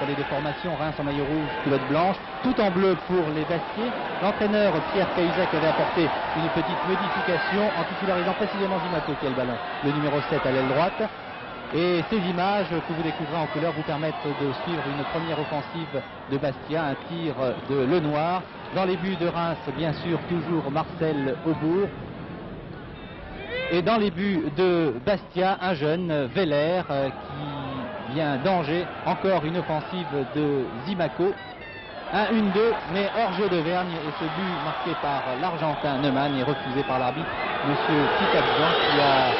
Les deux formations, Reims en maillot rouge, culotte blanche, tout en bleu pour les Bastiais. L'entraîneur Pierre Cahuzac avait apporté une petite modification en titularisant précisément Zimaco qui a le ballon, le numéro 7 à l'aile droite. Et ces images que vous découvrez en couleur vous permettent de suivre une première offensive de Bastia, un tir de Lenoir. Dans les buts de Reims, bien sûr, toujours Marcel Aubourg. Et dans les buts de Bastia, un jeune, Veller, qui vient d'Angers. Encore une offensive de Zimaco. 1-1-2, mais hors-jeu de Vergne. Et ce but marqué par l'Argentin Neumann est refusé par l'arbitre, monsieur Pitabzan, qui a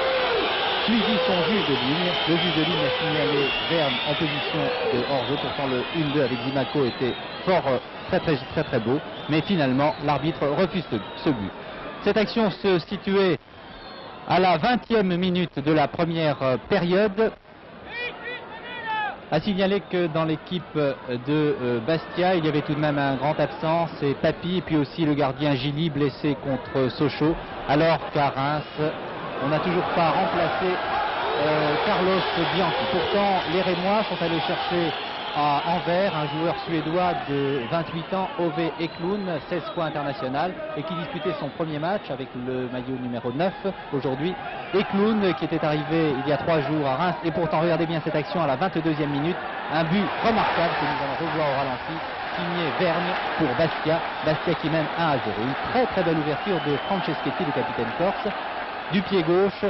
suivi son juge de ligne. Le juge de ligne a signalé Vergne en position de hors-jeu. Pourtant le 1-2 avec Zimaco était fort, très beau. Mais finalement, l'arbitre refuse ce but. Cette action se situait à la 20e minute de la première période. À signaler que dans l'équipe de Bastia, il y avait tout de même un grand absent, c'est Papy, et puis aussi le gardien Gilly, blessé contre Sochaux, alors qu'à Reims, on n'a toujours pas remplacé Carlos Bianchi. Pourtant, les Rémois sont allés chercher à Anvers un joueur suédois de 28 ans, Ove Eklund, 16 fois international, et qui disputait son premier match avec le maillot numéro 9 aujourd'hui. Eklund qui était arrivé il y a 3 jours à Reims, et pourtant regardez bien cette action à la 22e minute, un but remarquable que nous allons revoir au ralenti, signé Vergne pour Bastia, Bastia qui mène 1-0. Une très belle ouverture de Franceschetti, le capitaine corse, du pied gauche.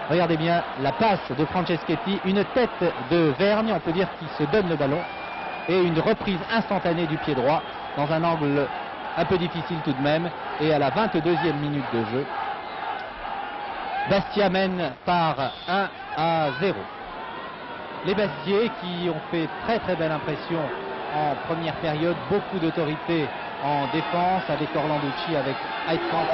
Regardez bien la passe de Franceschetti, une tête de Vergne, on peut dire qu'il se donne le ballon, et une reprise instantanée du pied droit dans un angle un peu difficile tout de même. Et à la 22e minute de jeu, Bastia mène par 1-0. Les Bastiais qui ont fait très belle impression en première période, beaucoup d'autorité en défense avec Orlanducci, avec Heidkamp.